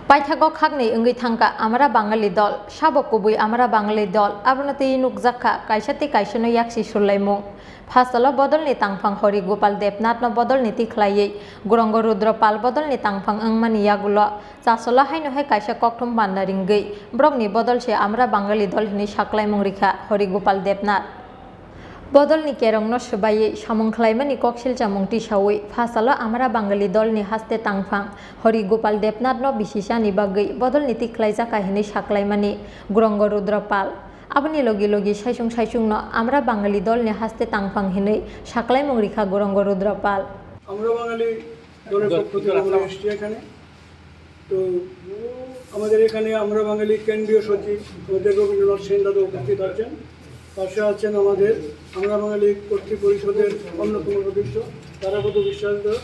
পাইথাগো খাগनै ওঙ্গै থাঙ্কা আমরা বাঙালি দল সাবক কবুই আমরা বাঙালি দল আবনতি নুকজাখা কাইসাতি কাইসনো ইয়াকসি সুলাইমুং ফাসল বদলনি তাংফাং হরি গোপাল দেবনাথ ন বদলনি তিখলাयै গুরঙ্গ রুদ্রপাল বদলনি তাংফাং ওংমানি ইয়াগুলো চাসল হাইনো হাই কাইসা ককথম বান্নারিঙ্গै ব্রকনি বদলসে আমরা বাঙালি দল হিনি সাকলাইমুং রিখা হরি গোপাল দেবনাথ বদলনি কেরং ন সবাইयै সামংখ্লাইমানি ককশিল চামংটি সাউই ফাসালো আমরা বাঙালি দলনি হাস্তে তাংফাং হরি গোপাল দেবনাথ ন বিশিসানি বাগৈ বদলনি তিখলাইজা কাহিনী সাকলাইমানি গুরঙ্গ রুদ্রপাল আবনি লগে লগে সাইসুং সাইসুং ন আমরা বাঙালি দলনি হাস্তে তাংফাং হিनै সাকলাইমুং রিখা গুরঙ্গ রুদ্রপাল আমরা বাঙালি দলের পক্ষ থেকে আমরা এসেছি এখানে। তো আমাদের এখানে আমরা বাঙালি কেন্দ্রীয় সচিব আমাদের রবীন্দ্রনাথ সেন দাদা উপস্থিত আছেন, পাশে আছেন আমাদের আমরা বাঙালি কর্তৃ পরিষদের অন্যতম সদস্য তারাপদ বিশ্বাস দাদা,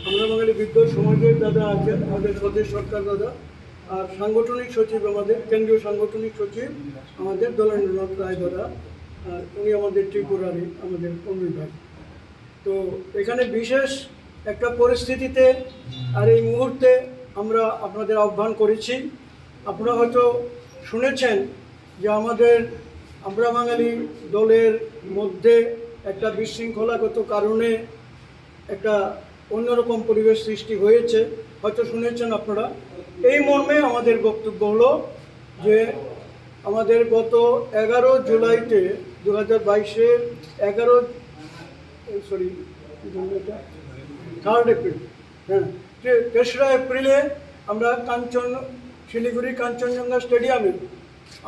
আমরা বাঙালি বিদ্যুৎ সমাজের দাদা আছেন, আমাদের স্বদেশ সরকার দাদা, আর সাংগঠনিক সচিব আমাদের কেন্দ্রীয় সাংগঠনিক সচিব আমাদের দলেন্দ্রনাথ রায় দাদা, আর উনি আমাদের ত্রিপুরারই আমাদের কর্মী ভাই। তো এখানে বিশেষ একটা পরিস্থিতিতে আর এই মুহূর্তে আমরা আপনাদের আহ্বান করেছি। আপনারা হয়তো শুনেছেন যে আমরা বাঙালি দলের মধ্যে একটা বিশৃঙ্খলাগত কারণে একটা অন্যরকম পরিবেশ সৃষ্টি হয়েছে, হয়তো শুনেছেন আপনারা। এই মর্মে আমাদের বক্তব্য হলো যে আমাদের গত 11 জুলাইতে 2022-এর 3rd এপ্রিল, হ্যাঁ 3রা এপ্রিলে আমরা শিলিগুড়ি কাঞ্চনজঙ্ঘা স্টেডিয়ামে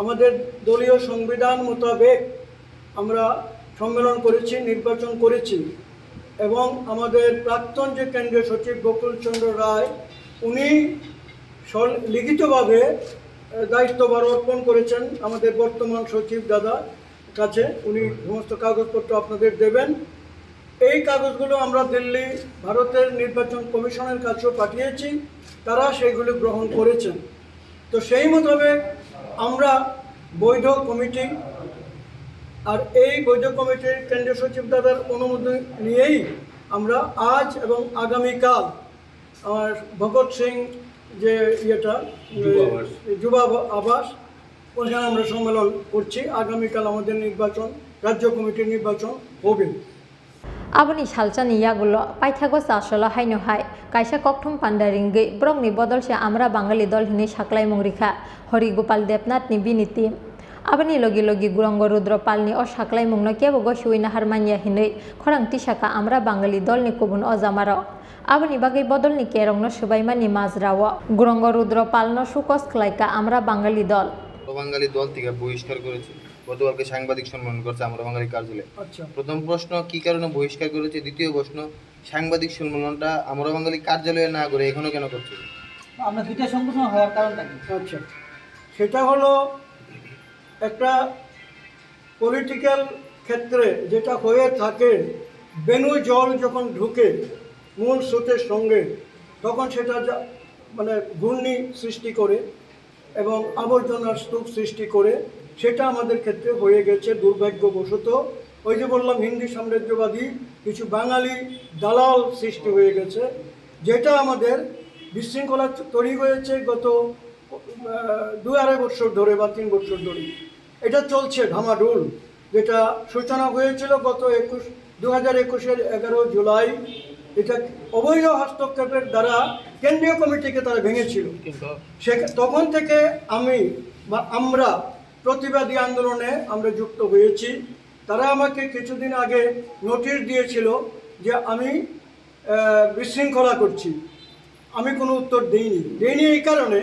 আমাদের দলীয় সংবিধান মোতাবেক আমরা সম্মেলন করেছি, নির্বাচন করেছি, এবং আমাদের প্রাক্তন যে কেন্দ্রীয় সচিব বকুলচন্দ্র রায় উনি লিখিতভাবে দায়িত্বভার অর্পণ করেছেন আমাদের বর্তমান সচিব দাদা কাছে। উনি সমস্ত কাগজপত্র আপনাদের দেবেন। এই কাগজগুলো আমরা দিল্লি ভারতের নির্বাচন কমিশনের কাছেও পাঠিয়েছি, তারা সেইগুলো গ্রহণ করেছেন। তো সেই মোতাবেক আমরা বৈধ কমিটি, আর এই বৈধ কমিটির কেন্দ্রীয় সচিব দাদার অনুমোদন নিয়েই আমরা আজ এবং আগামীকাল আমার ভগৎ সিং যে যুব আবাস ওখানে আমরা সম্মেলন করছি। আগামীকাল আমাদের নির্বাচন, রাজ্য কমিটির নির্বাচন হবে। আবনি সালচানি ইয়াগুলো পাইথাগো চাসল হাইনো হাই কাইসা ককথম পান্ডারিঙ্গৈ ব্রকনি বদলসে আমরা বাঙালি দল হিनै সাকলাইমুং রিখা হরি গোপাল দেবনাথনি বিনীতি আবনি লগে লগে গুরঙ্গ রুদ্রপালনি অ সাকলাইমুং ন কেবো গসুই নাহার মানিয়া হিनै খরাং টিসাকা আমরা বাঙালি দলনি কুবুন অজামার আবনি বাগৈ বদলনি কেরং ন সবাইমানি মাজরাও গুরঙ্গ রুদ্রপাল ন সুকস খলাইকা আমরা বাঙালি দল থেকে বহিষ্কার করেছে। গতকালকে সাংবাদিক সম্মেলন করছে আমরা বাঙালি কার্যালয়ে। আচ্ছা, প্রথম প্রশ্ন, কি কারণে বহিষ্কার করেছে? দ্বিতীয় প্রশ্ন, সাংবাদিক সম্মেলনটা আমরা বাঙালি কার্যালয়ে না করে এখনো কেন করছে? আমরা দুইটা সংগঠন হওয়ার কারণটা কি? আচ্ছা, সেটা হলো একটা পলিটিক্যাল ক্ষেত্রে যেটা হয়ে থাকে, বেনু জল যখন ঢুকে মূল স্রোতের সঙ্গে, তখন সেটা মানে ঘূর্ণি সৃষ্টি করে এবং আবর্জনার স্তূপ সৃষ্টি করে। সেটা আমাদের ক্ষেত্রে হয়ে গেছে দুর্ভাগ্যবশত। ওই যে বললাম, হিন্দি সাম্রাজ্যবাদী কিছু বাঙালি দালাল সৃষ্টি হয়ে গেছে, যেটা আমাদের বিশৃঙ্খলা তৈরি হয়েছে গত 2-2.5 বছর ধরে বা 3 বছর ধরে। এটা চলছে ধামাডোল। যেটা সূচনা হয়েছিল গত 2021-এর 11 জুলাই, এটা অবৈধ হস্তক্ষেপের দ্বারা কেন্দ্রীয় কমিটিকে তারা ভেঙেছিল। তখন থেকে আমরা প্রতিবাদী আন্দোলনে আমরা যুক্ত হয়েছি। তারা আমাকে কিছুদিন আগে নোটিশ দিয়েছিল যে আমি বিশৃঙ্খলা করছি। আমি কোনো উত্তর দিইনি এই কারণে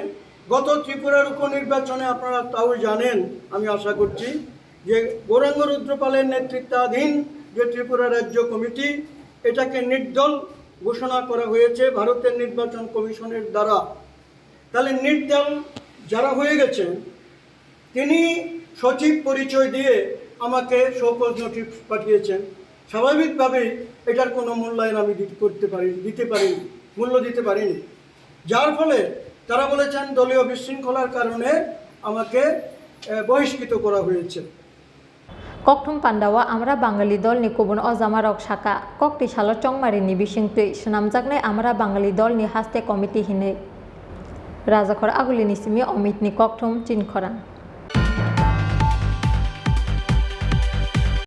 গত ত্রিপুরার উপনির্বাচনে আপনারা তাও জানেন, আমি আশা করছি, যে গৌরাঙ্গ রুদ্রপালের নেতৃত্বাধীন যে ত্রিপুরা রাজ্য কমিটি, এটাকে নির্দল ঘোষণা করা হয়েছে ভারতের নির্বাচন কমিশনের দ্বারা। তাহলে নির্দল যারা হয়ে গেছেন, তিনি সচিব পরিচয় দিয়ে আমাকে শোকজ নোটিশ পাঠিয়েছেন। স্বাভাবিকভাবেই এটার কোনো মূল্যায়ন আমি মূল্য দিতে পারিনি, যার ফলে তারা বলেছেন দলীয় বিশৃঙ্খলার কারণে আমাকে বহিষ্কৃত করা হয়েছে। ককথম পান্ডাওয়া আমরা বাঙালি দলনি কুবুন অজামারক শাখা ককটি সালো চংমারিনি বিশিংতৈ সুনামজাকনাই আমরা বাঙালি দলনি হাস্তে কমিটি হিनै রাজাখর আগুলি নিসিমি অমিত নি ককঠম চিনখরাং